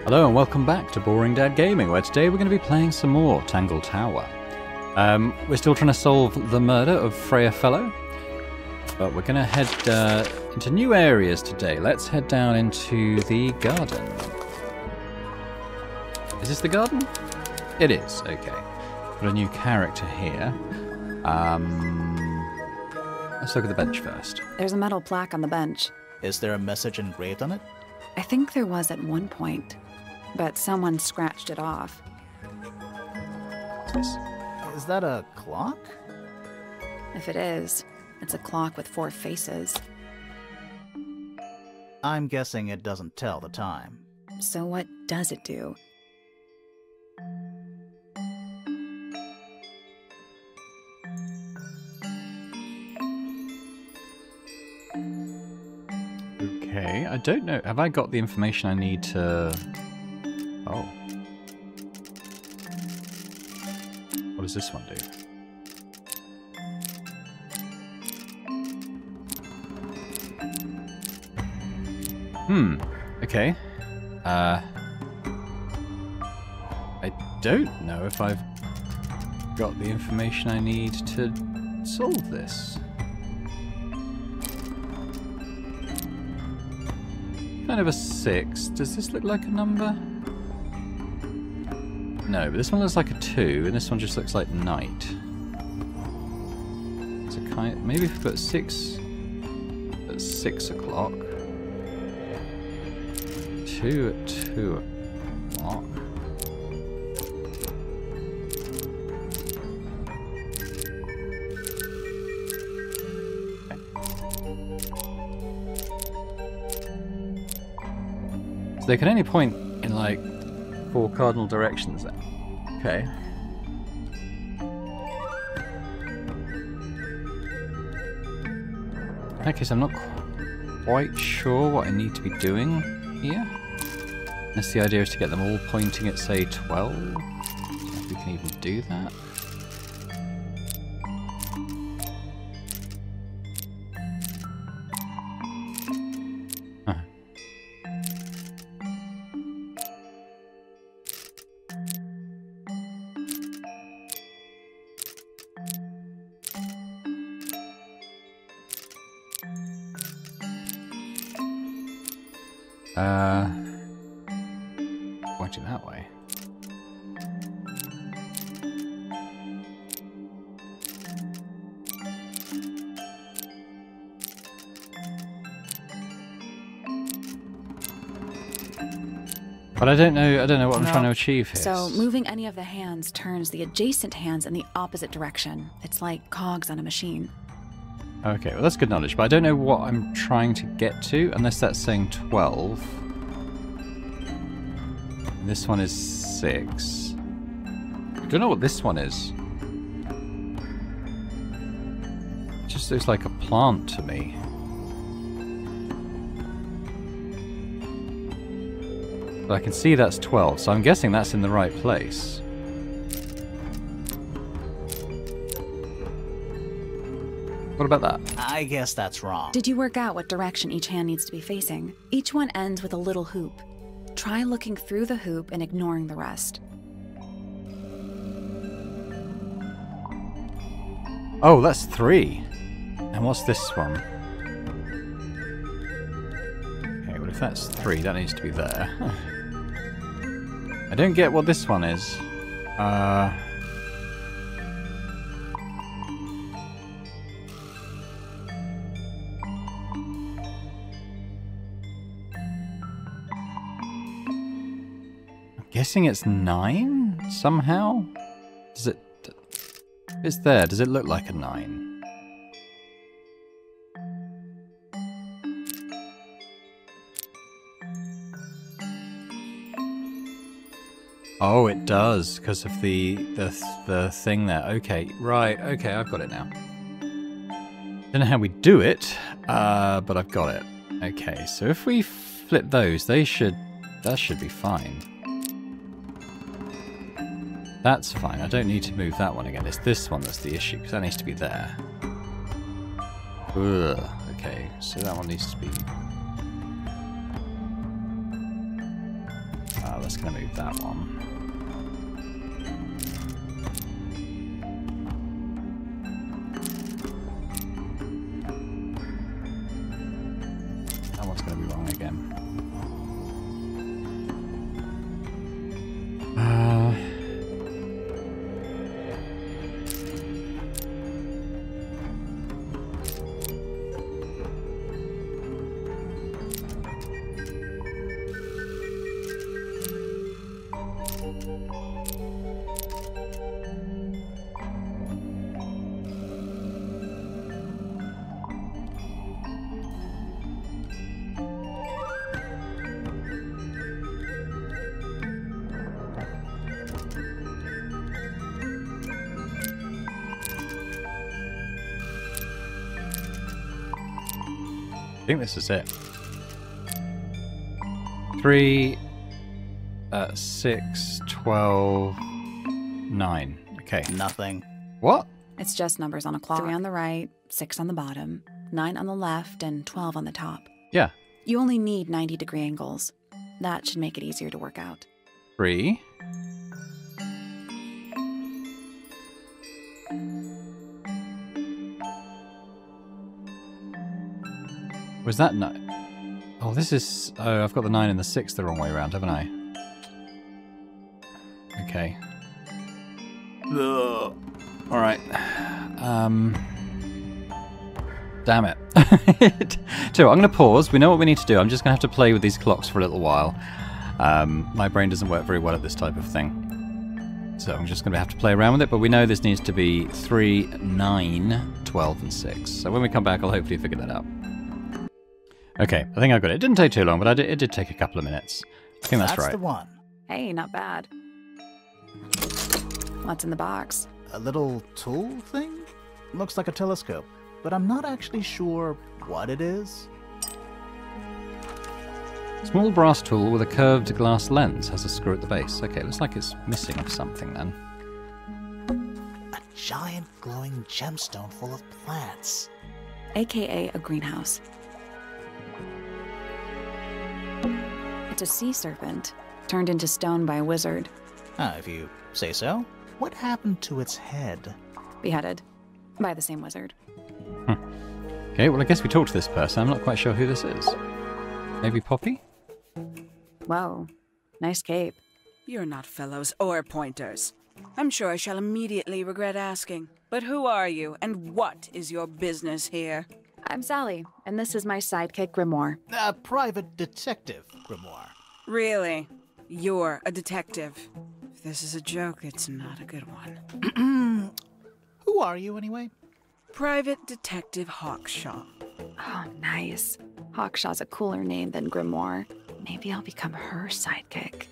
Hello and welcome back to Boring Dad Gaming, where today we're going to be playing some more Tangle Tower. We're still trying to solve the murder of Freya Fellow, but we're going to head into new areas today. Let's head down into the garden. Is this the garden? It is, okay. Got a new character here. Let's look at the bench first. There's a metal plaque on the bench. Is there a message engraved on it? I think there was at one point, but someone scratched it off. Is that a clock? If it is, it's a clock with 4 faces. I'm guessing it doesn't tell the time. So what does it do? Okay, I don't know. Have I got the information I need to... Oh. What does this one do? Okay. I don't know if I've got the information I need to solve this. Kind of a 6. Does this look like a number? No, but this one looks like a 2, and this one just looks like night. It's a kind. Maybe if we put 6 at 6 o'clock, 2 at 2 o'clock. They can only point in like 4 cardinal directions then. Okay. In that case, I'm not quite sure what I need to be doing here. Unless the idea is to get them all pointing at, say, 12. I don't know if we can even do that. Pointing that way. But I don't know what I'm trying to achieve here. So moving any of the hands turns the adjacent hands in the opposite direction. It's like cogs on a machine. Okay, well that's good knowledge, but I don't know what I'm trying to get to, unless that's saying 12. And this one is 6. I don't know what this one is. It just looks like a plant to me. But I can see that's 12, so I'm guessing that's in the right place. What about that? I guess that's wrong. Did you work out what direction each hand needs to be facing? Each one ends with a little hoop. Try looking through the hoop and ignoring the rest. Oh, that's 3. And what's this one? Okay, well if that's 3, that needs to be there. I don't get what this one is. Guessing it's 9 somehow? Does it... It's there. Does it look like a 9? Oh, it does, because of the thing there. Okay, right. Okay, I've got it now. Don't know how we do it, but I've got it. Okay, so if we flip those, that should be fine. That's fine. I don't need to move that one again. It's this one that's the issue, because that needs to be there. Ugh. Okay, so that one needs to be that's going to move that one. That one's going to be wrong again. I think this is it. 3, 6, 12, 9. Okay. Nothing. What? It's just numbers on a clock. 3 on the right, 6 on the bottom, 9 on the left, and 12 on the top. Yeah. You only need 90-degree angles. That should make it easier to work out. 3. Was that no? Oh, this is... Oh, I've got the 9 and the 6 the wrong way around, haven't I? Okay. Ugh. All right. Damn it. So I'm going to pause. We know what we need to do. I'm just going to have to play with these clocks for a little while. My brain doesn't work very well at this type of thing. So I'm just going to have to play around with it. But we know this needs to be 3, 9, 12, and 6. So when we come back, I'll hopefully figure that out. Okay, I think I got it. It didn't take too long, but it did take a couple of minutes. I think that's right. That's the one. Hey, not bad. What's in the box? A little tool thing? Looks like a telescope, but I'm not actually sure what it is. Small brass tool with a curved glass lens has a screw at the base. Okay, looks like it's missing of something then. A giant glowing gemstone full of plants. AKA a greenhouse. It's a sea serpent, turned into stone by a wizard. Ah, if you say so. What happened to its head? Beheaded. By the same wizard. Okay, well I guess we talked to this person. I'm not quite sure who this is. Maybe Poppy? Whoa. Nice cape. You're not fellows or pointers. I'm sure I shall immediately regret asking. But who are you, and what is your business here? I'm Sally, and this is my sidekick Grimoire. A private detective, Grimoire. Really? You're a detective. If this is a joke, it's not a good one. Who are you, anyway? Private Detective Hawkshaw. Oh, nice. Hawkshaw's a cooler name than Grimoire. Maybe I'll become her sidekick.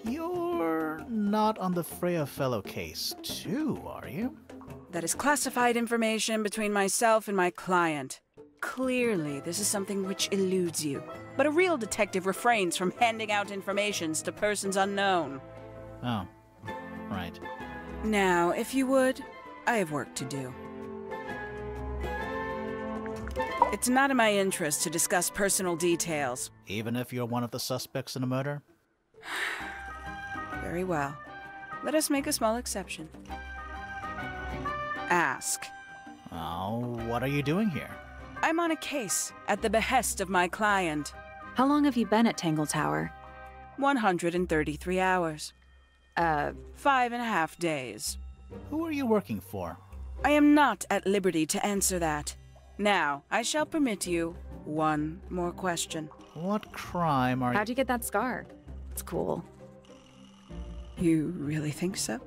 You're not on the Freya Fellow case, too, are you? That is classified information between myself and my client. Clearly, this is something which eludes you. But a real detective refrains from handing out informations to persons unknown. Oh, right. Now, if you would, I have work to do. It's not in my interest to discuss personal details. Even if you're one of the suspects in a murder? Very well. Let us make a small exception. Ask. Oh, what are you doing here? I'm on a case at the behest of my client. How long have you been at Tangle Tower? 133 hours. 5.5 days. Who are you working for? I am not at liberty to answer that. Now, I shall permit you one more question. What crime are you... How'd you get that scar? It's cool. You really think so?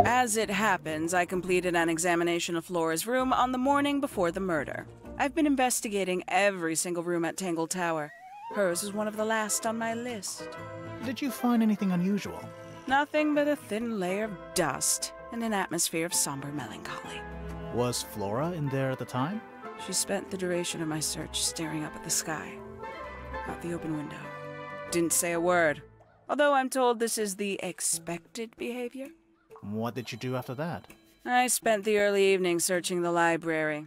As it happens, I completed an examination of Flora's room on the morning before the murder. I've been investigating every single room at Tangle Tower. Hers is one of the last on my list. Did you find anything unusual? Nothing but a thin layer of dust and an atmosphere of somber melancholy. Was Flora in there at the time? She spent the duration of my search staring up at the sky, out the open window. Didn't say a word, although I'm told this is the expected behavior. What did you do after that? I spent the early evening searching the library.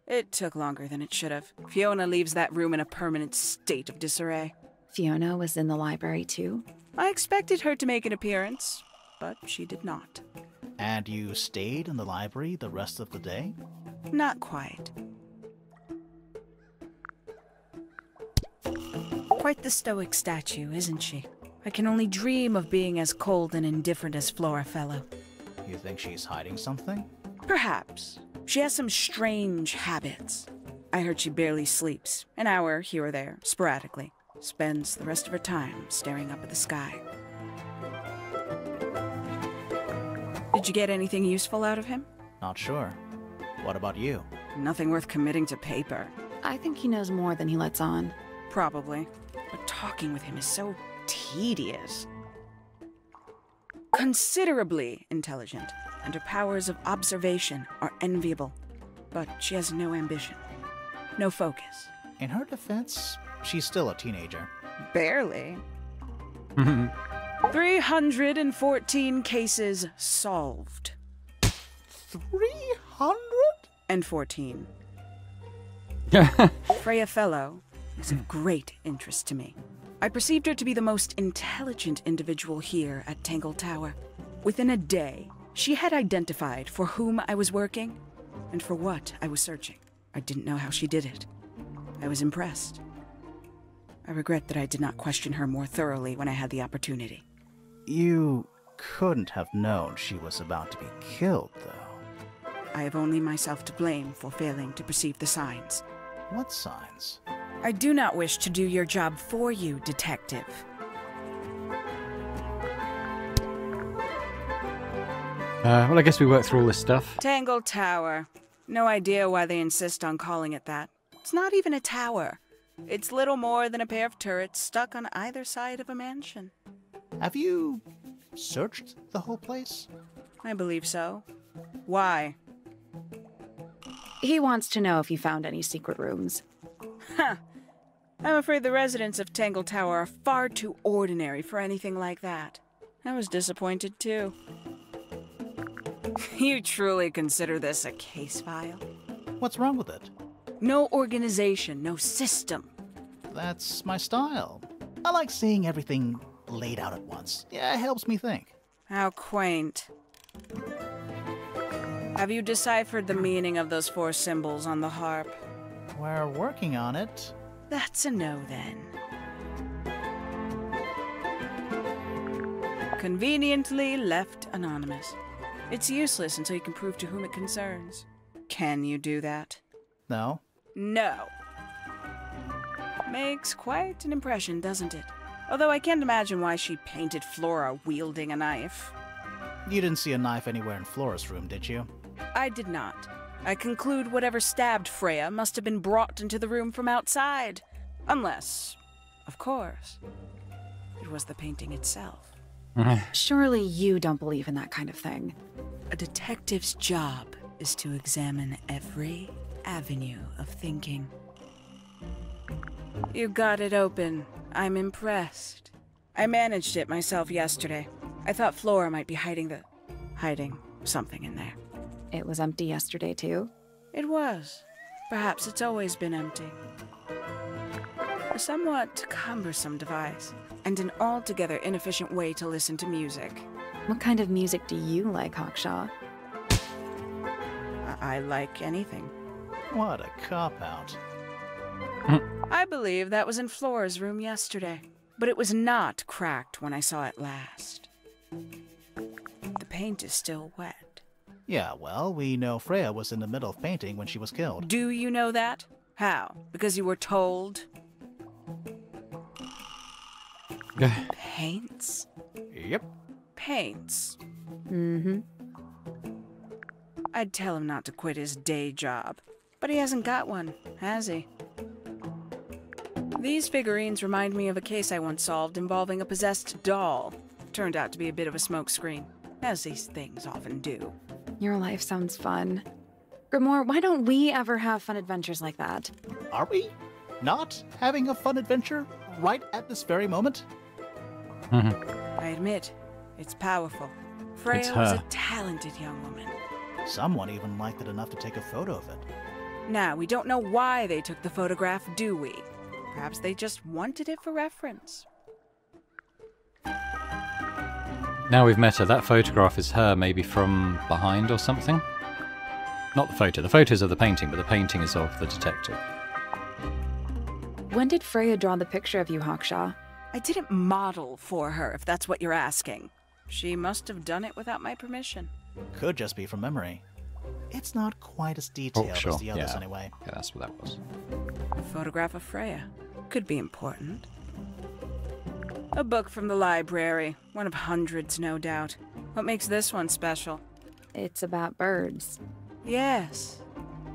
It took longer than it should have. Fiona leaves that room in a permanent state of disarray. Fiona was in the library too? I expected her to make an appearance, but she did not. And you stayed in the library the rest of the day? Not quite. Quite the stoic statue, isn't she? I can only dream of being as cold and indifferent as Flora Fellow. You think she's hiding something? Perhaps. She has some strange habits. I heard she barely sleeps, an hour here or there, sporadically. Spends the rest of her time staring up at the sky. Did you get anything useful out of him? Not sure. What about you? Nothing worth committing to paper. I think he knows more than he lets on. Probably. But talking with him is so tedious. Considerably intelligent, and her powers of observation are enviable. But she has no ambition. No focus. In her defense, she's still a teenager. Barely. 314 cases solved. 314? Freya Fellow is of great interest to me. I perceived her to be the most intelligent individual here at Tangle Tower. Within a day, she had identified for whom I was working and for what I was searching. I didn't know how she did it. I was impressed. I regret that I did not question her more thoroughly when I had the opportunity. You couldn't have known she was about to be killed, though. I have only myself to blame for failing to perceive the signs. What signs? I do not wish to do your job for you, Detective. Well, I guess we worked through all this stuff. Tangle Tower. No idea why they insist on calling it that. It's not even a tower. It's little more than a pair of turrets stuck on either side of a mansion. Have you searched the whole place? I believe so. Why? He wants to know if you found any secret rooms. Huh. I'm afraid the residents of Tangle Tower are far too ordinary for anything like that. I was disappointed too. You truly consider this a case file? What's wrong with it? No organization, no system. That's my style. I like seeing everything laid out at once. Yeah, it helps me think. How quaint. Have you deciphered the meaning of those 4 symbols on the harp? We're working on it. That's a no, then. Conveniently left anonymous. It's useless until you can prove to whom it concerns. Can you do that? No? No. Makes quite an impression, doesn't it? Although I can't imagine why she painted Flora wielding a knife. You didn't see a knife anywhere in Flora's room, did you? I did not. I conclude whatever stabbed Freya must have been brought into the room from outside. Unless, of course, it was the painting itself. Surely you don't believe in that kind of thing. A detective's job is to examine every avenue of thinking. You got it open. I'm impressed. I managed it myself yesterday. I thought Flora might be hiding something in there. It was empty yesterday too? It was. Perhaps it's always been empty. A somewhat cumbersome device, and an altogether inefficient way to listen to music. What kind of music do you like, Hawkshaw? I like anything. What a cop-out. I believe that was in Flora's room yesterday, but it was not cracked when I saw it last. The paint is still wet. Yeah, well, we know Freya was in the middle of painting when she was killed. Do you know that? How? Because you were told? Paints? Yep. Paints. Mm-hmm. I'd tell him not to quit his day job, but he hasn't got one, has he? These figurines remind me of a case I once solved involving a possessed doll. Turned out to be a bit of a smokescreen, as these things often do. Your life sounds fun. Grimoire, why don't we ever have fun adventures like that? Are we not having a fun adventure right at this very moment? I admit, it's powerful. Freya It's was her. a talented young woman. Someone even liked it enough to take a photo of it. Now, we don't know why they took the photograph, do we? Perhaps they just wanted it for reference. Now we've met her, that photograph is her, maybe from behind or something? Not the photo. The photos of the painting, but the painting is of the detective. When did Freya draw the picture of you, Hawkshaw? I didn't model for her, if that's what you're asking. She must have done it without my permission. Could just be from memory. It's not quite as detailed as the others anyway. Yeah, that's what that was. A photograph of Freya. Could be important. A book from the library. One of hundreds, no doubt. What makes this one special? It's about birds. Yes,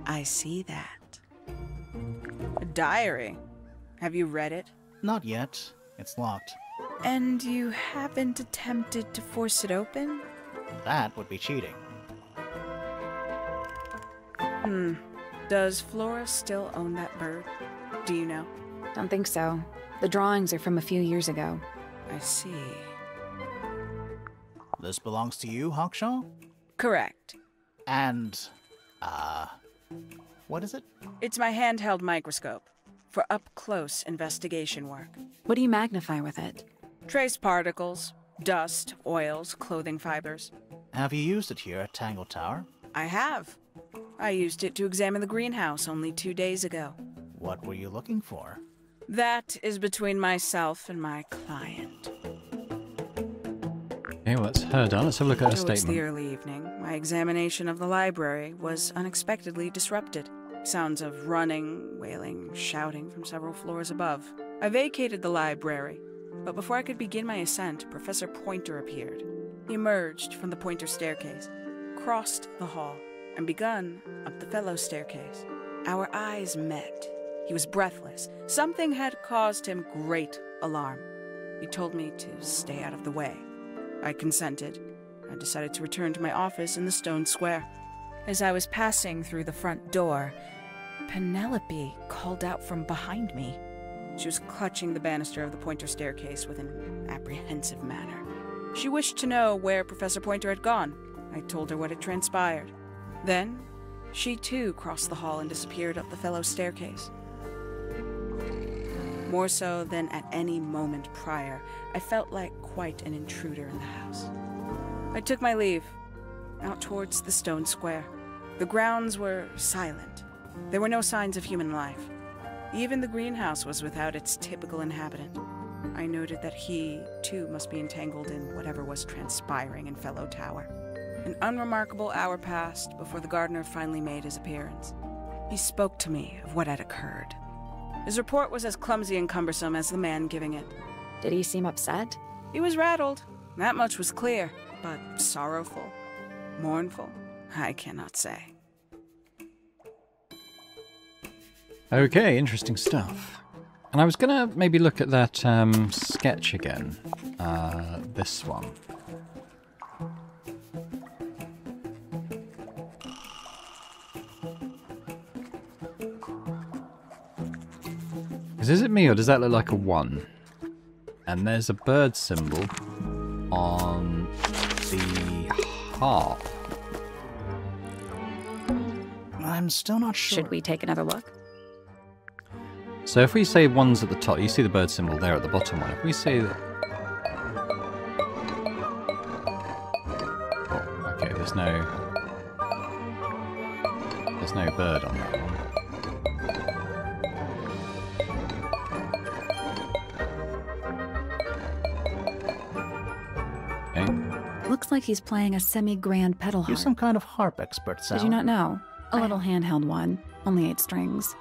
I see that. A diary. Have you read it? Not yet. It's locked. And you haven't attempted to force it open? That would be cheating. Does Flora still own that bird? Do you know? Don't think so. The drawings are from a few years ago. I see. This belongs to you, Hawkshaw? Correct. And, what is it? It's my handheld microscope for up-close investigation work. What do you magnify with it? Trace particles, dust, oils, clothing fibers. Have you used it here at Tangle Tower? I have. I used it to examine the greenhouse only 2 days ago. What were you looking for? That is between myself and my client. Okay, well, that's her done. Let's have a look at her Towards statement. the early evening, my examination of the library was unexpectedly disrupted. Sounds of running, wailing, shouting from several floors above. I vacated the library, but before I could begin my ascent, Professor Pointer appeared. He emerged from the Pointer staircase, crossed the hall, and begun up the fellow staircase. Our eyes met. He was breathless. Something had caused him great alarm. He told me to stay out of the way. I consented. I decided to return to my office in the stone square. As I was passing through the front door, Penelope called out from behind me. She was clutching the banister of the Pointer staircase with an apprehensive manner. She wished to know where Professor Pointer had gone. I told her what had transpired. Then, she too crossed the hall and disappeared up the fellow staircase. More so than at any moment prior, I felt like quite an intruder in the house. I took my leave, out towards the stone square. The grounds were silent. There were no signs of human life. Even the greenhouse was without its typical inhabitant. I noted that he, too, must be entangled in whatever was transpiring in Fellow Tower. An unremarkable hour passed before the gardener finally made his appearance. He spoke to me of what had occurred. His report was as clumsy and cumbersome as the man giving it. Did he seem upset? He was rattled. That much was clear, but sorrowful, mournful, I cannot say. Okay, interesting stuff. And I was going to maybe look at that sketch again. This one. Is it me or does that look like a 1? And there's a bird symbol on the harp. I'm still not sure. Should we take another look? So if we say 1's at the top, you see the bird symbol there at the bottom one. If we say that... Oh, okay, there's no bird on that one. Okay. Looks like he's playing a semi-grand pedal harp. You're some kind of harp expert, Sal. Did you not know? A little handheld one, only 8 strings.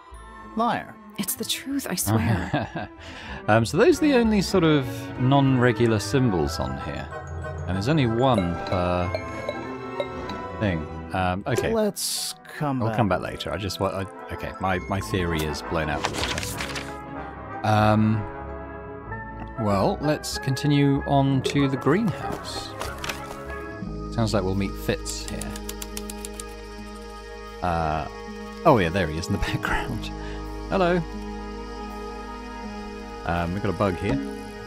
Liar. It's the truth, I swear. So those are the only sort of non-regular symbols on here. And there's only 1 per thing. Okay. Let's come back. I'll come back later. I just want... Okay, my theory is blown out the water. Well, let's continue on to the greenhouse. Sounds like we'll meet Fitz here. Oh yeah, there he is in the background. Hello. We've got a bug here.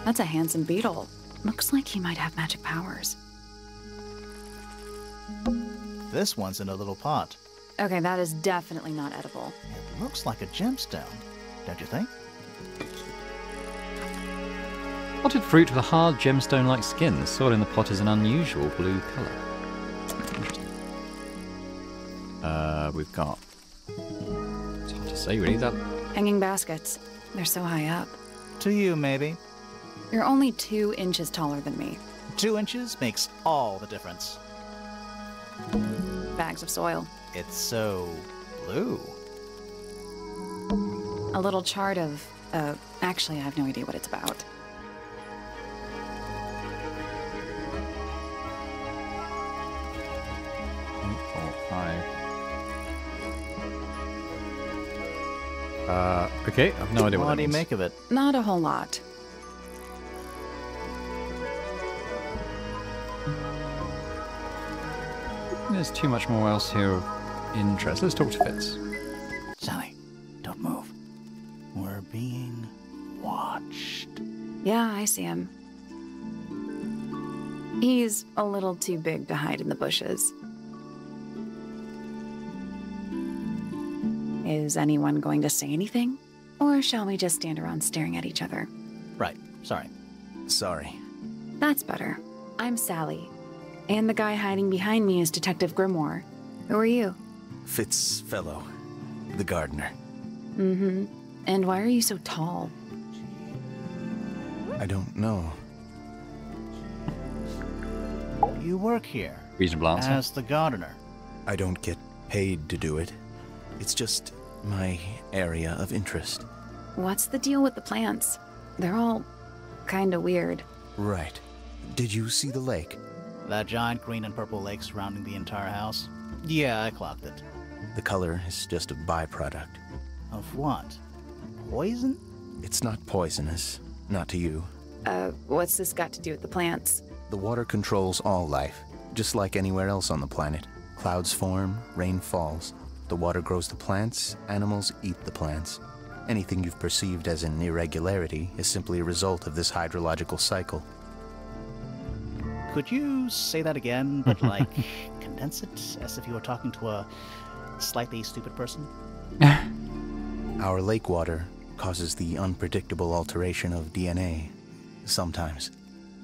That's a handsome beetle. Looks like he might have magic powers. This one's in a little pot. Okay, that is definitely not edible. It looks like a gemstone, don't you think? Potted fruit with a hard gemstone-like skin. The soil in the pot is an unusual blue colour. Interesting. We've got... It's hard to say, really. That... Hanging baskets. They're so high up. To you, maybe. You're only 2 inches taller than me. 2 inches makes all the difference. Bags of soil. It's so blue. A little chart of... actually, I have no idea what it's about. Okay, I've no idea what What that do you means. make of it? Not a whole lot. There's too much more else here of interest. Let's talk to Fitz. Sally, don't move. We're being watched. Yeah, I see him. He's a little too big to hide in the bushes. Is anyone going to say anything? Or shall we just stand around staring at each other? Right, sorry. Sorry. That's better. I'm Sally. And the guy hiding behind me is Detective Grimoire. Who are you? Fitzfellow, the gardener. Mm-hmm. And why are you so tall? I don't know. You work here Reasonable answer. as the gardener. I don't get paid to do it. It's just my area of interest. What's the deal with the plants? They're all kinda weird. Right. Did you see the lake? That giant green and purple lake surrounding the entire house? Yeah, I clocked it. The color is just a byproduct. Of what? Poison? It's not poisonous. Not to you. What's this got to do with the plants? The water controls all life, just like anywhere else on the planet. Clouds form, rain falls. The water grows the plants, animals eat the plants. Anything you've perceived as an irregularity is simply a result of this hydrological cycle. Could you say that again, but like condense it as if you were talking to a slightly stupid person? Our lake water causes the unpredictable alteration of DNA. Sometimes.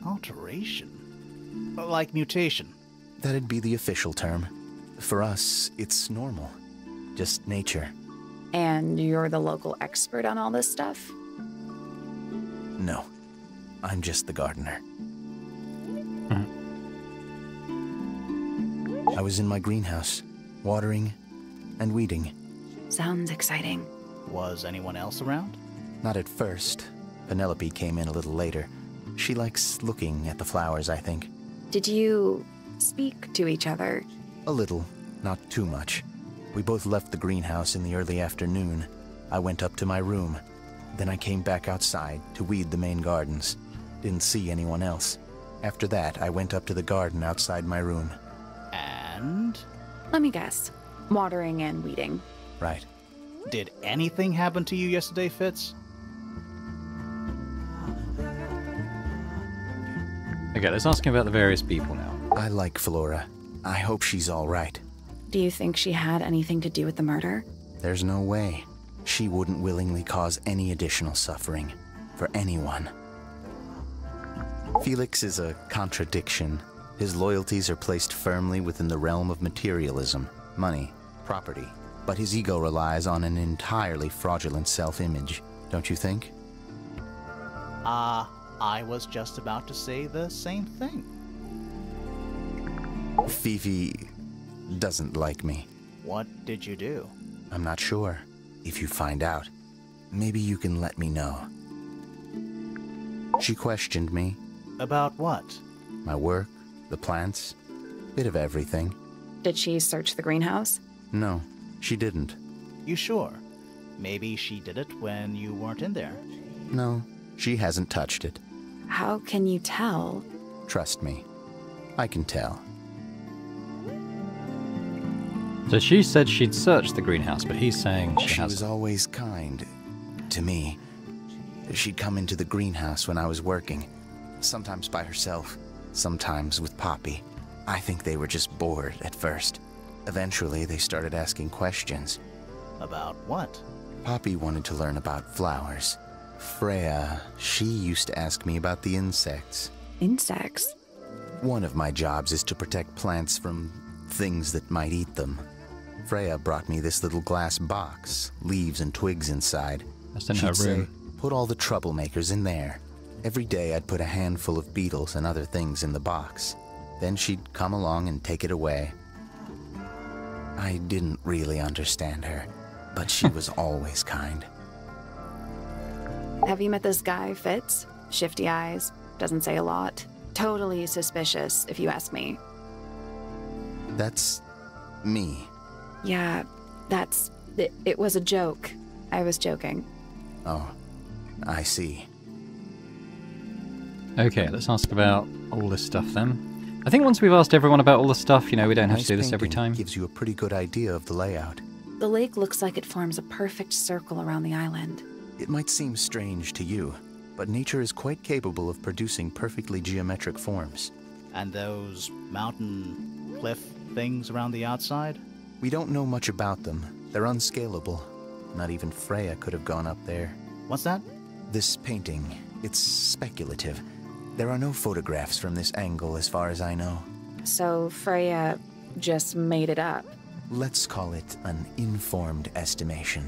Alteration? Like mutation? That'd be the official term. For us, it's normal. Just nature. And you're the local expert on all this stuff? No. I'm just the gardener. I was in my greenhouse, watering and weeding. Sounds exciting. Was anyone else around? Not at first. Penelope came in a little later. She likes looking at the flowers, I think. Did you speak to each other? A little, not too much. We both left the greenhouse in the early afternoon. I went up to my room. Then I came back outside to weed the main gardens. Didn't see anyone else. After that, I went up to the garden outside my room. And? Let me guess. Watering and weeding. Right. Did anything happen to you yesterday, Fitz? Okay, let's ask him about the various people now. I like Flora. I hope she's all right. Do you think she had anything to do with the murder? There's no way. She wouldn't willingly cause any additional suffering for anyone. Felix is a contradiction. His loyalties are placed firmly within the realm of materialism, money, property. But his ego relies on an entirely fraudulent self-image, don't you think? I was just about to say the same thing. Fifi doesn't like me. What did you do? I'm not sure. If you find out, maybe you can let me know. She questioned me. About what? My work, the plants, bit of everything. Did she search the greenhouse? No, she didn't. You sure? Maybe she did it when you weren't in there. No, she hasn't touched it. How can you tell? Trust me, I can tell. So she said she'd searched the greenhouse, but he's saying she She was hasn't. always kind to me. She'd come into the greenhouse when I was working, sometimes by herself, sometimes with Poppy. I think they were just bored at first. Eventually, they started asking questions. About what? Poppy wanted to learn about flowers. Freya, she used to ask me about the insects. Insects? One of my jobs is to protect plants from things that might eat them. Freya brought me this little glass box, leaves and twigs inside. That's in She'd her say, room. put all the troublemakers in there. Every day I'd put a handful of beetles and other things in the box. Then she'd come along and take it away. I didn't really understand her, but she was always kind. Have you met this guy, Fitz? Shifty eyes, doesn't say a lot. Totally suspicious, if you ask me. That's me. Yeah, it was a joke. I was joking. Oh, I see. Okay, let's ask about all this stuff then. I think once we've asked everyone about all the stuff, you know, we don't have to do this every time. Gives you a pretty good idea of the layout. The lake looks like it forms a perfect circle around the island. It might seem strange to you, but nature is quite capable of producing perfectly geometric forms. And those mountain cliff things around the outside? We don't know much about them. They're unscalable. Not even Freya could have gone up there. What's that? This painting, it's speculative. There are no photographs from this angle as far as I know. So Freya just made it up. Let's call it an informed estimation.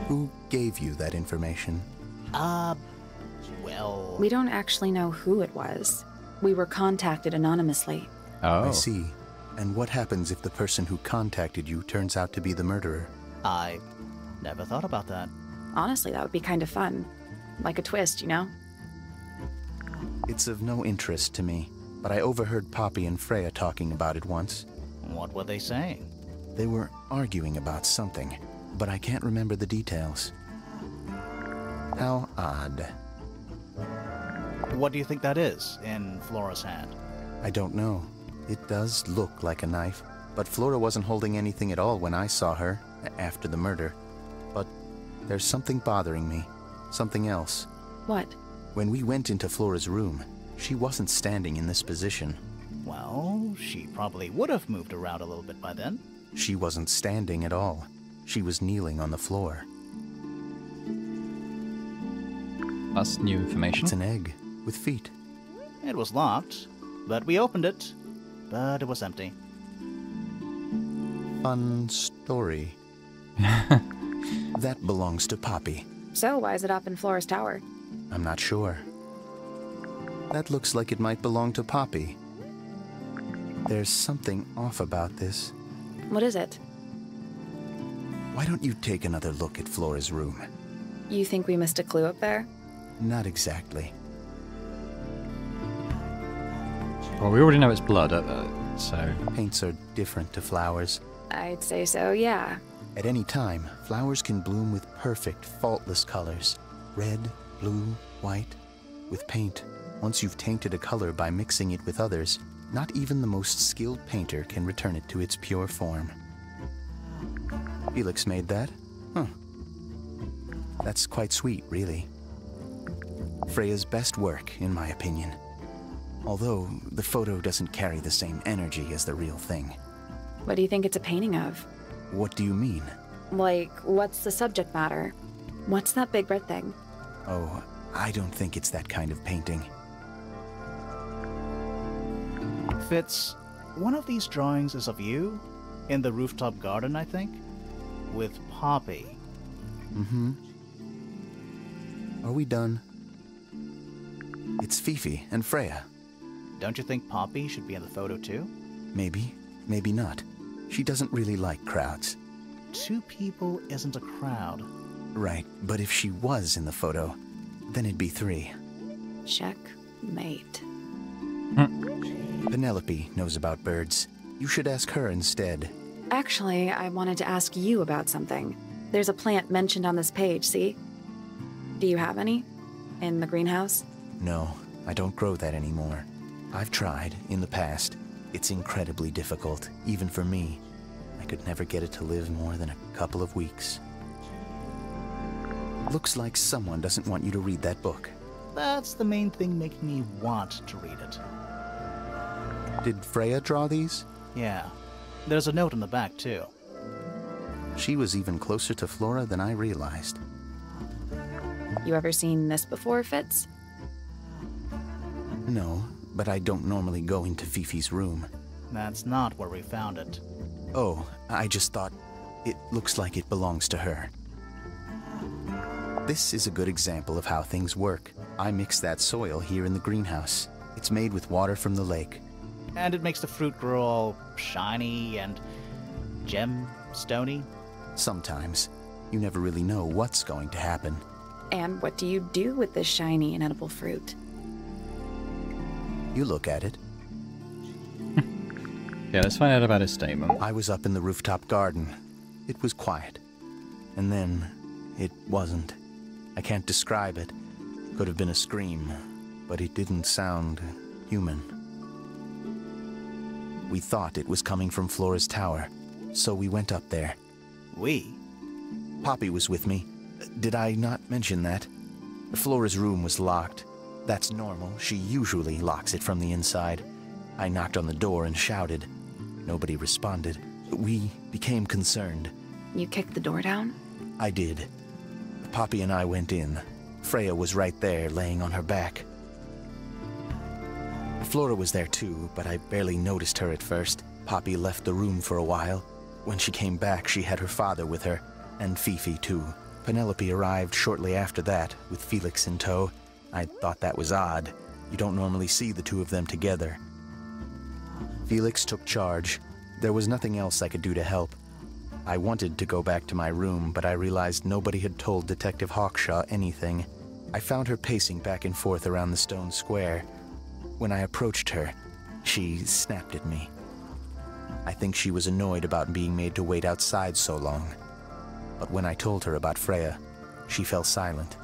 Who gave you that information? Well... We don't actually know who it was. We were contacted anonymously. Oh. I see. And what happens if the person who contacted you turns out to be the murderer? I never thought about that. Honestly, that would be kind of fun. Like a twist, you know? It's of no interest to me, but I overheard Poppy and Freya talking about it once. What were they saying? They were arguing about something, but I can't remember the details. How odd. What do you think that is in Flora's hand? I don't know. It does look like a knife, but Flora wasn't holding anything at all when I saw her after the murder. But there's something bothering me. Something else. What? When we went into Flora's room, she wasn't standing in this position. Well, she probably would have moved around a little bit by then. She wasn't standing at all. She was kneeling on the floor. That's new information. It's an egg with feet. It was locked, but we opened it. But it was empty. Fun story. That belongs to Poppy. So why is it up in Flora's tower? I'm not sure. That looks like it might belong to Poppy. There's something off about this. What is it? Why don't you take another look at Flora's room? You think we missed a clue up there? Not exactly. Well, we already know it's blood, so... Paints are different to flowers. I'd say so, yeah. At any time, flowers can bloom with perfect, faultless colors. Red, blue, white. With paint, once you've tainted a color by mixing it with others, not even the most skilled painter can return it to its pure form. Felix made that? Huh. That's quite sweet, really. Freya's best work, in my opinion. Although, the photo doesn't carry the same energy as the real thing. What do you think it's a painting of? What do you mean? Like, what's the subject matter? What's that big red thing? Oh, I don't think it's that kind of painting. Fitz, one of these drawings is of you? In the rooftop garden, I think? With Poppy. Mm-hmm. Are we done? It's Fifi and Freya. Don't you think Poppy should be in the photo too? Maybe, maybe not. She doesn't really like crowds. 2 people isn't a crowd. Right, but if she was in the photo, then it'd be 3. Checkmate. Penelope knows about birds. You should ask her instead. Actually, I wanted to ask you about something. There's a plant mentioned on this page, see? Do you have any? In the greenhouse? No, I don't grow that anymore. I've tried, in the past. It's incredibly difficult, even for me. I could never get it to live more than a couple of weeks. Looks like someone doesn't want you to read that book. That's the main thing making me want to read it. Did Freya draw these? Yeah. There's a note in the back, too. She was even closer to Flora than I realized. You ever seen this before, Fitz? No, but I don't normally go into Fifi's room. That's not where we found it. Oh, I just thought it looks like it belongs to her. This is a good example of how things work. I mix that soil here in the greenhouse. It's made with water from the lake. And it makes the fruit grow all shiny and gem-stony. Sometimes. You never really know what's going to happen. And what do you do with this shiny and edible fruit? You look at it. Yeah, let's find out about his statement. I was up in the rooftop garden. It was quiet. And then it wasn't. I can't describe it. Could have been a scream, but it didn't sound human. We thought it was coming from Flora's tower, so we went up there. We? Poppy was with me. Did I not mention that? Flora's room was locked. That's normal. She usually locks it from the inside. I knocked on the door and shouted. Nobody responded. We became concerned. You kicked the door down? I did. Poppy and I went in. Freya was right there, laying on her back. Flora was there too, but I barely noticed her at first. Poppy left the room for a while. When she came back, she had her father with her, and Fifi too. Penelope arrived shortly after that, with Felix in tow. I thought that was odd. You don't normally see the two of them together. Felix took charge. There was nothing else I could do to help. I wanted to go back to my room, but I realized nobody had told Detective Hawkshaw anything. I found her pacing back and forth around the stone square. When I approached her, she snapped at me. I think she was annoyed about being made to wait outside so long. But when I told her about Freya, she fell silent.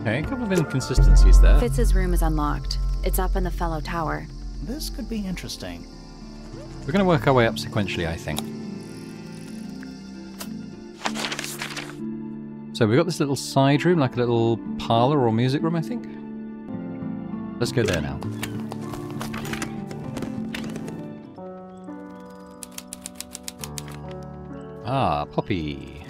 Okay, a couple of inconsistencies there. Fitz's room is unlocked. It's up in the fellow tower. This could be interesting. We're going to work our way up sequentially, I think. So we've got this little side room, like a little parlor or music room, I think. Let's go there now. Ah, Poppy.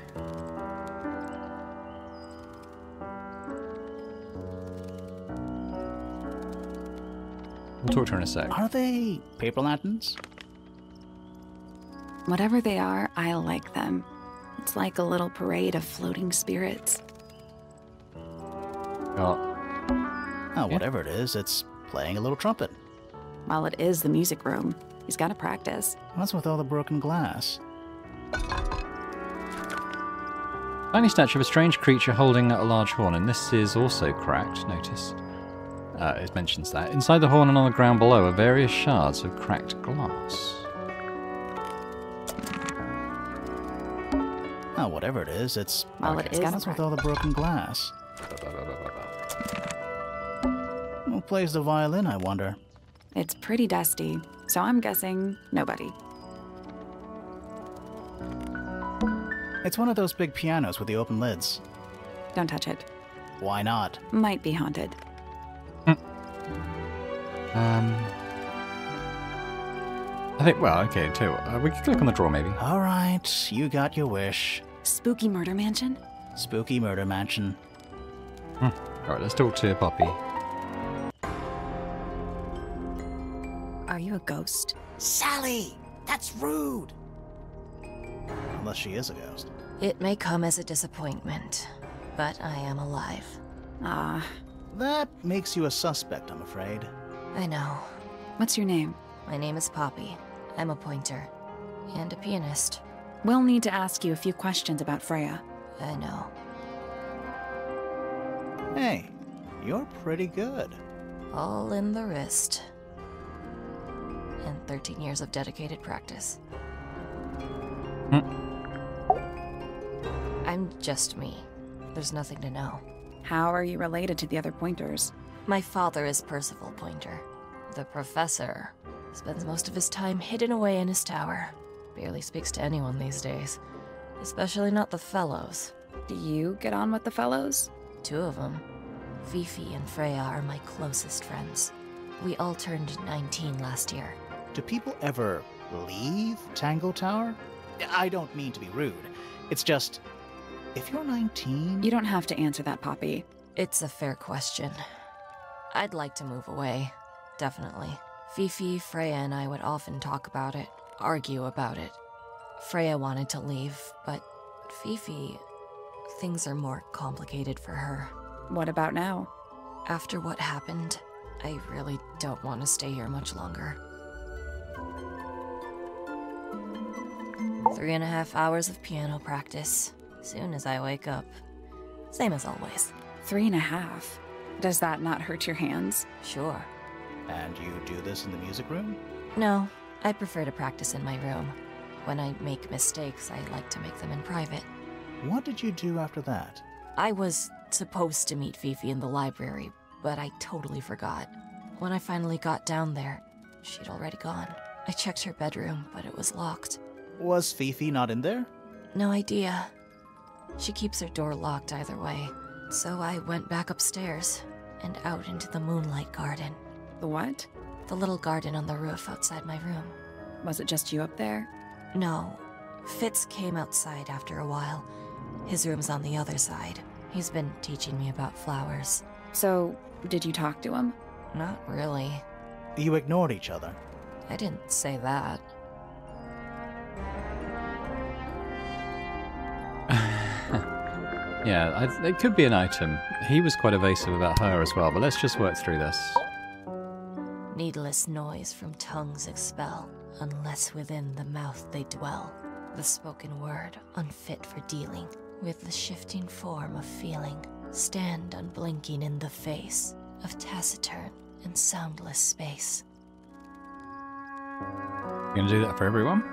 We'll talk to her in a sec. Are they paper lanterns? Whatever they are, I like them. It's like a little parade of floating spirits. Oh, Oh, whatever it is, it's playing a little trumpet. Well, it is the music room. He's got to practice. What's with all the broken glass? tiny statue of a strange creature holding a large horn, and this is also cracked, notice. It mentions that. Inside the horn and on the ground below are various shards of cracked glass. Oh, whatever it is, it's... Well, it is What's with all the broken glass? Who plays the violin, I wonder? It's pretty dusty, so I'm guessing nobody. It's one of those big pianos with the open lids. Don't touch it. Why not? Might be haunted. I think, well, okay, too. We can click on the drawer, maybe. All right, you got your wish. Spooky murder mansion? Spooky murder mansion. Alright, let's talk to Poppy. Are you a ghost? Sally! That's rude! Unless she is a ghost. It may come as a disappointment, but I am alive. Ah, That makes you a suspect, I'm afraid. I know. what's your name? My name is Poppy. I'm a pointer. And a pianist. We'll need to ask you a few questions about Freya. I know. Hey, you're pretty good. All in the wrist. And 13 years of dedicated practice. I'm just me. There's nothing to know. How are you related to the other pointers? My father is Percival Pointer. The professor spends most of his time hidden away in his tower. Barely speaks to anyone these days. Especially not the fellows. Do you get on with the fellows? 2 of them. Fifi and Freya are my closest friends. We all turned 19 last year. Do people ever leave Tangle Tower? I don't mean to be rude. It's just, if you're 19... You don't have to answer that, Poppy. It's a fair question. I'd like to move away, definitely. Fifi, Freya, and I would often talk about it, argue about it. Freya wanted to leave, but Fifi... things are more complicated for her. What about now? After what happened, I really don't want to stay here much longer. 3.5 hours of piano practice, soon as I wake up. Same as always. 3.5? Does that not hurt your hands? Sure. And you do this in the music room? No, I prefer to practice in my room. When I make mistakes, I like to make them in private. What did you do after that? I was supposed to meet Fifi in the library, but I totally forgot. When I finally got down there, she'd already gone. I checked her bedroom, but it was locked. Was Fifi not in there? No idea. She keeps her door locked either way. So I went back upstairs and out into the moonlight garden. The what? The little garden on the roof outside my room. Was it just you up there? No. Fitz came outside after a while. His room's on the other side. He's been teaching me about flowers. So, did you talk to him? Not really. You ignored each other. I didn't say that. Yeah, it could be an item. He was quite evasive about her as well, but let's just work through this. Needless noise from tongues expel, unless within the mouth they dwell. The spoken word, unfit for dealing with the shifting form of feeling, stand unblinking in the face of taciturn and soundless space. You gonna do that for everyone?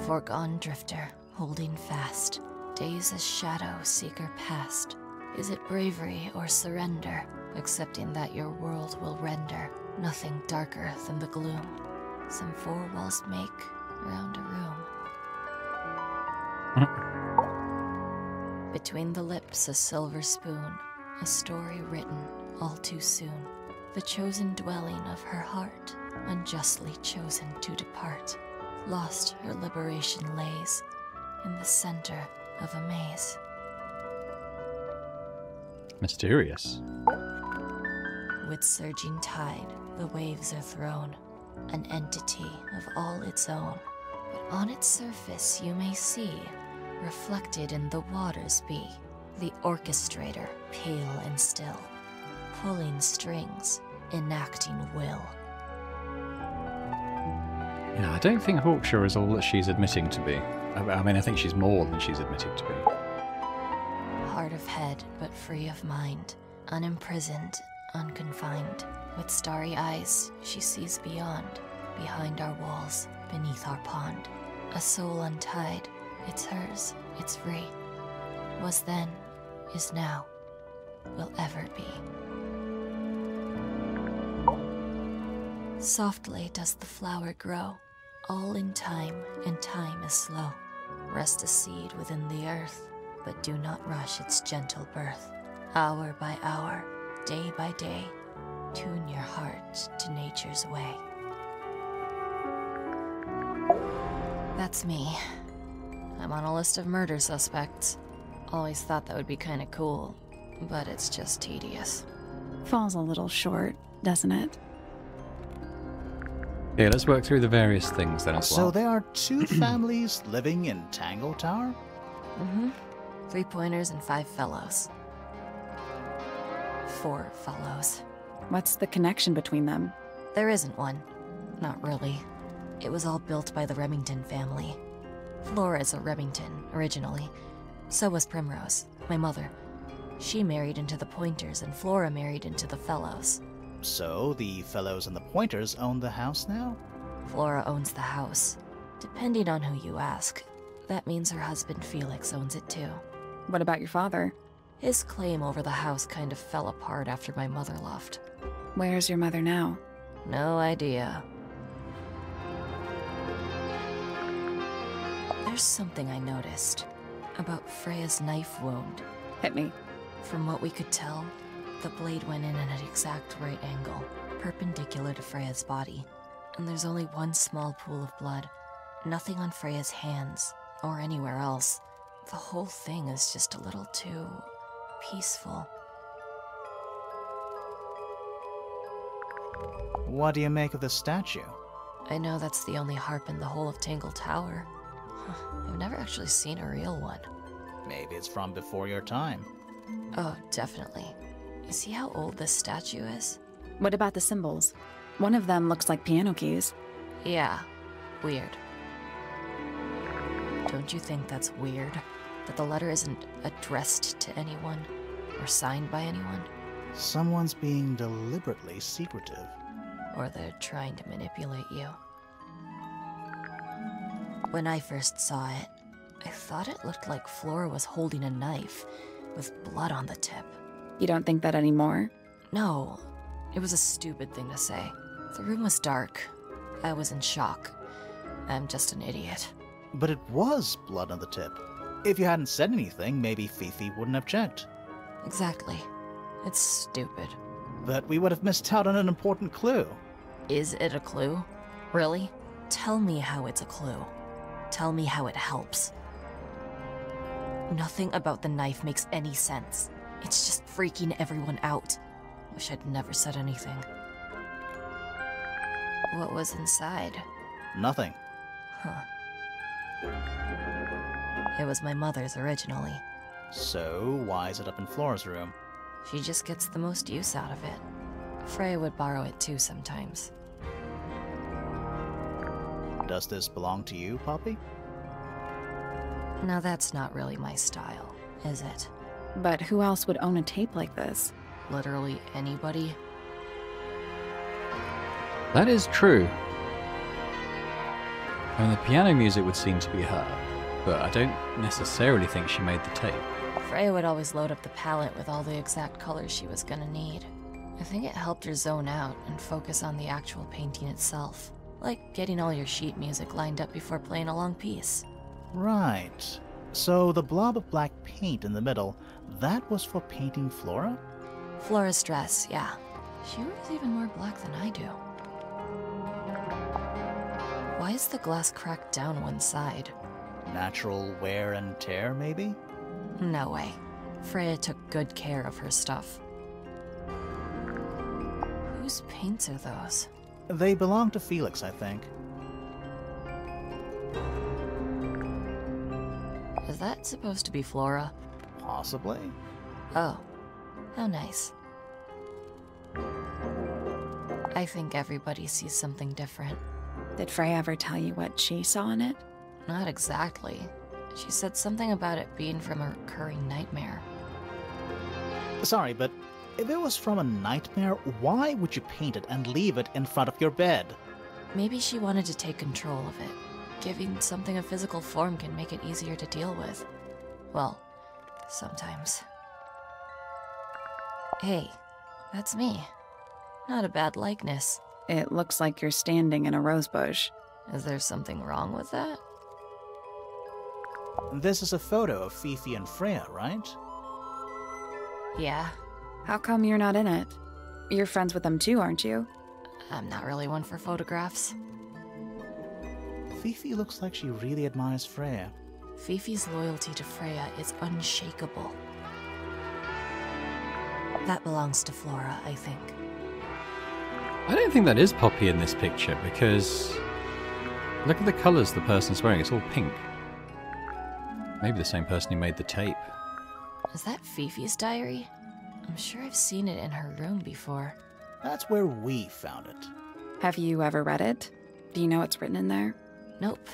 Foregone drifter, holding fast, days as shadow seeker past. Is it bravery or surrender, accepting that your world will render nothing darker than the gloom some four walls make around a room? Between the lips a silver spoon, a story written all too soon. The chosen dwelling of her heart, unjustly chosen to depart. Lost her liberation lays in the center of a maze. Mysterious. With surging tide, the waves are thrown, an entity of all its own. But on its surface you may see, reflected in the waters be, the orchestrator, pale and still, pulling strings, enacting will. Yeah, I don't think Hawkshaw is all that she's admitting to be. I mean, I think she's more than she's admitting to be. Heart of head, but free of mind, unimprisoned, unconfined. With starry eyes, she sees beyond, behind our walls, beneath our pond. A soul untied, it's hers, it's free. Was then, is now, will ever be. Softly does the flower grow, all in time, and time is slow. Rest a seed within the earth, but do not rush its gentle birth. Hour by hour, day by day, tune your heart to nature's way. That's me. I'm on a list of murder suspects. Always thought that would be kinda cool, but it's just tedious. Falls a little short, doesn't it? Okay, let's work through the various things then as well. So there are two families living in Tangle Tower? Mm-hmm. 3 pointers and 5 fellows. 4 fellows. What's the connection between them? There isn't one. Not really. It was all built by the Remington family. Flora is a Remington, originally. So was Primrose, my mother. She married into the Pointers, and Flora married into the Fellows. So the Fellows and the Pointers own the house now? Flora owns the house. Depending on who you ask, that means her husband Felix owns it too. What about your father? His claim over the house kind of fell apart after my mother left. Where's your mother now? No idea. There's something I noticed about Freya's knife wound. Hit me. From what we could tell, the blade went in at an exact right angle, perpendicular to Freya's body, and there's only one small pool of blood. Nothing on Freya's hands, or anywhere else. The whole thing is just a little too peaceful. What do you make of this statue? I know that's the only harp in the whole of Tangle Tower. I've never actually seen a real one. Maybe it's from before your time. Oh, definitely. You see how old this statue is? What about the symbols? One of them looks like piano keys. Yeah, weird. Don't you think that's weird? That the letter isn't addressed to anyone, or signed by anyone? Someone's being deliberately secretive. Or they're trying to manipulate you. When I first saw it, I thought it looked like Flora was holding a knife, with blood on the tip. You don't think that anymore? No, it was a stupid thing to say. The room was dark. I was in shock. I'm just an idiot. But it was blood on the tip. If you hadn't said anything, maybe Fifi wouldn't have checked. Exactly. It's stupid. But we would have missed out on an important clue. Is it a clue? Really? Tell me how it's a clue. Tell me how it helps. Nothing about the knife makes any sense. It's just freaking everyone out. Wish I'd never said anything. What was inside? Nothing. Huh. It was my mother's originally. So, why is it up in Flora's room? She just gets the most use out of it. Freya would borrow it too sometimes. Does this belong to you, Poppy? Now that's not really my style, is it? But who else would own a tape like this? Literally anybody? That is true. I mean, the piano music would seem to be her, but I don't necessarily think she made the tape. Freya would always load up the palette with all the exact colors she was gonna need. I think it helped her zone out and focus on the actual painting itself. Like getting all your sheet music lined up before playing a long piece. Right. So the blob of black paint in the middle, that was for painting Flora? Flora's dress, yeah. She wears even more black than I do. Why is the glass cracked down one side? Natural wear and tear, maybe? No way. Freya took good care of her stuff. Whose paints are those? They belong to Felix, I think. Is that supposed to be Flora? Possibly. Oh, how nice. I think everybody sees something different. Did Freya ever tell you what she saw in it? Not exactly. She said something about it being from a recurring nightmare. Sorry, but if it was from a nightmare, why would you paint it and leave it in front of your bed? Maybe she wanted to take control of it. Giving something a physical form can make it easier to deal with. Well, sometimes. Hey, that's me. Not a bad likeness. It looks like you're standing in a rose bush. Is there something wrong with that? This is a photo of Fifi and Freya, right? Yeah, How come you're not in it? You're friends with them too, aren't you? I'm not really one for photographs. Fifi looks like she really admires Freya. Fifi's loyalty to Freya is unshakable. That belongs to Flora, I think. I don't think that is Poppy in this picture, because look at the colours the person's wearing. It's all pink. Maybe the same person who made the tape. Is that Fifi's diary? I'm sure I've seen it in her room before. That's where we found it. Have you ever read it? Do you know what's written in there? Nope.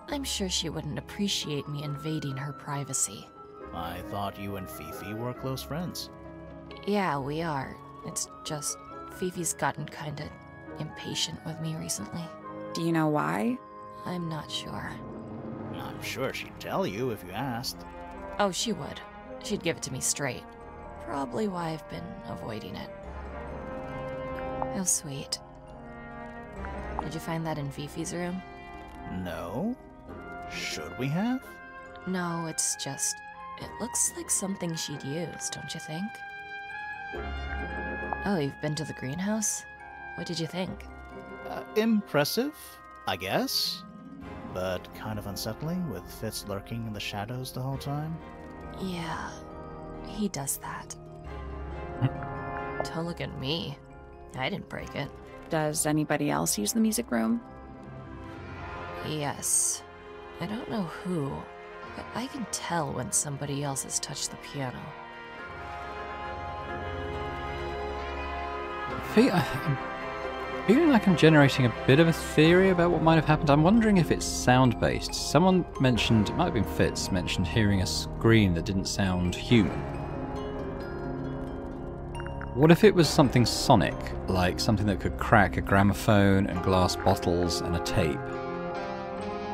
I'm sure she wouldn't appreciate me invading her privacy. I thought you and Fifi were close friends. Yeah, we are. It's just Fifi's gotten kinda impatient with me recently. Do you know why? I'm not sure. I'm sure she'd tell you if you asked. Oh, she would. She'd give it to me straight. Probably why I've been avoiding it. How sweet. Did you find that in Fifi's room? No? Should we have? No, it's just... it looks like something she'd use, don't you think? Oh, you've been to the greenhouse? What did you think? Impressive, I guess. but kind of unsettling, with Fitz lurking in the shadows the whole time. Yeah, he does that. Don't look at me. I didn't break it. Does anybody else use the music room? Yes. I don't know who, but I can tell when somebody else has touched the piano. I'm feeling like I'm generating a bit of a theory about what might have happened. I'm wondering if it's sound-based. Someone mentioned, it might have been Fitz, mentioned hearing a scream that didn't sound human. What if it was something sonic, like something that could crack a gramophone and glass bottles and a tape?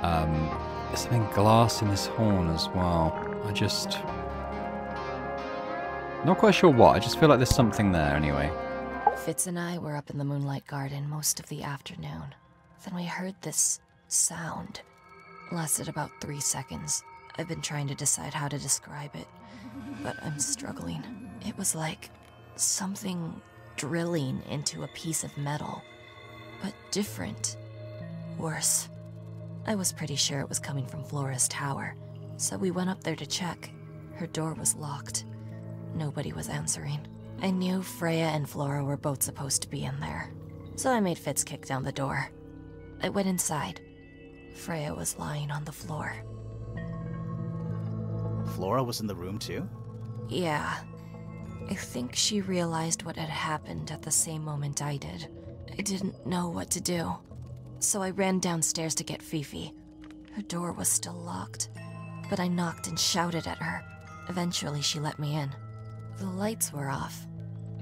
There's something glass in this horn as well. Not quite sure what, I just feel like there's something there anyway. Fitz and I were up in the moonlight garden most of the afternoon. Then we heard this sound. Lasted about 3 seconds. I've been trying to decide how to describe it, but I'm struggling. It was like something drilling into a piece of metal, but different. Worse. I was pretty sure it was coming from Flora's tower, so we went up there to check. Her door was locked. Nobody was answering. I knew Freya and Flora were both supposed to be in there, so I made Fitz kick down the door. I went inside. Freya was lying on the floor. Flora was in the room too? Yeah. I think she realized what had happened at the same moment I did. I didn't know what to do, so I ran downstairs to get Fifi. Her door was still locked, but I knocked and shouted at her. Eventually she let me in. The lights were off,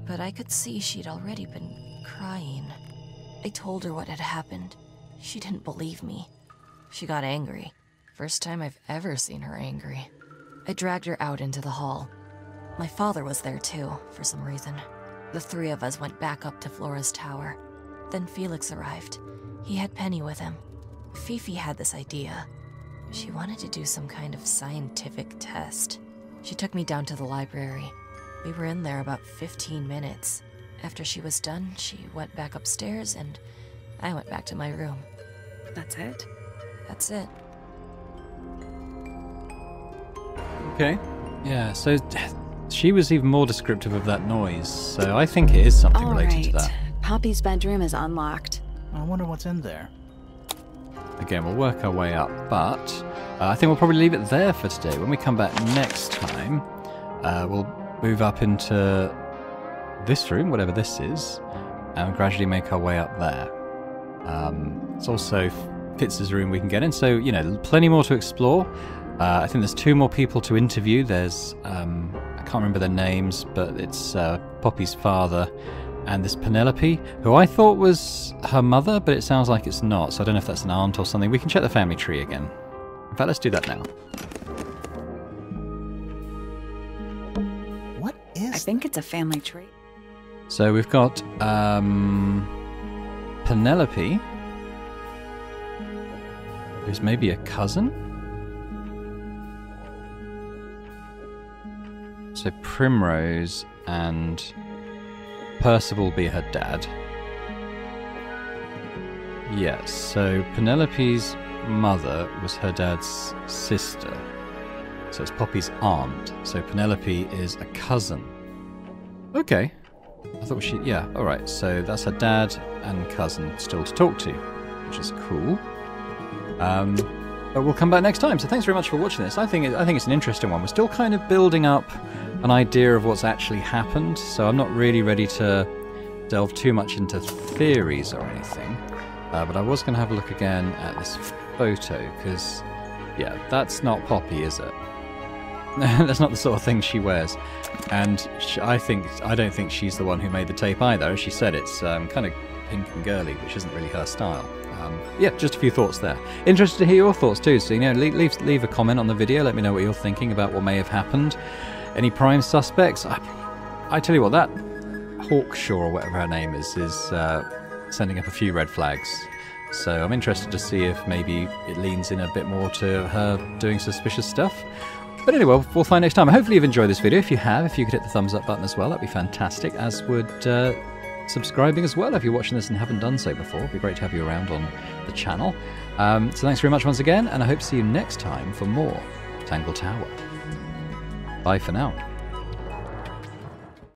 but I could see she'd already been crying. I told her what had happened. She didn't believe me. She got angry. First time I've ever seen her angry. I dragged her out into the hall. My father was there too, for some reason. The three of us went back up to Flora's tower. Then Felix arrived. He had Penny with him. Fifi had this idea. She wanted to do some kind of scientific test. She took me down to the library. We were in there about 15 minutes. After she was done, she went back upstairs and I went back to my room. That's it? That's it. Okay. Yeah, so she was even more descriptive of that noise, so I think it is something related to that. Poppy's bedroom is unlocked. I wonder what's in there. Again, we'll work our way up, but I think we'll probably leave it there for today. When we come back next time, we'll move up into this room, whatever this is, and gradually make our way up there. It's also Fitz's room we can get in, so, you know, plenty more to explore. I think there's 2 more people to interview. There's, I can't remember their names, but it's Poppy's father and this Penelope, who I thought was her mother, but it sounds like it's not, so I don't know if that's an aunt or something. We can check the family tree again. In fact, let's do that now. What is I think it's a family tree. So we've got Penelope, who's maybe a cousin? So Primrose and Percival will be her dad. Yes, so Penelope's mother was her dad's sister. So it's Poppy's aunt. So Penelope is a cousin. Okay. I thought she... Yeah, alright. So that's her dad and cousin still to talk to, which is cool. But we'll come back next time. So thanks very much for watching this. I think it's an interesting one. We're still kind of building up an idea of what's actually happened, so I'm not really ready to delve too much into theories or anything. But I was going to have a look again at this photo, because, yeah, that's not Poppy, is it? That's not the sort of thing she wears. And I don't think she's the one who made the tape either. As she said, it's kind of pink and girly, which isn't really her style. Yeah, just a few thoughts there. Interested to hear your thoughts too, so, you know, leave a comment on the video. Let me know what you're thinking about what may have happened. Any prime suspects? I tell you what, that Hawkshaw, or whatever her name is sending up a few red flags. So I'm interested to see if maybe it leans in a bit more to her doing suspicious stuff. But anyway, we'll find next time. Hopefully you've enjoyed this video. If you have, if you could hit the thumbs up button as well, that'd be fantastic, as would subscribing as well if you're watching this and haven't done so before. It'd be great to have you around on the channel. So thanks very much once again, and I hope to see you next time for more Tangle Tower. Bye for now.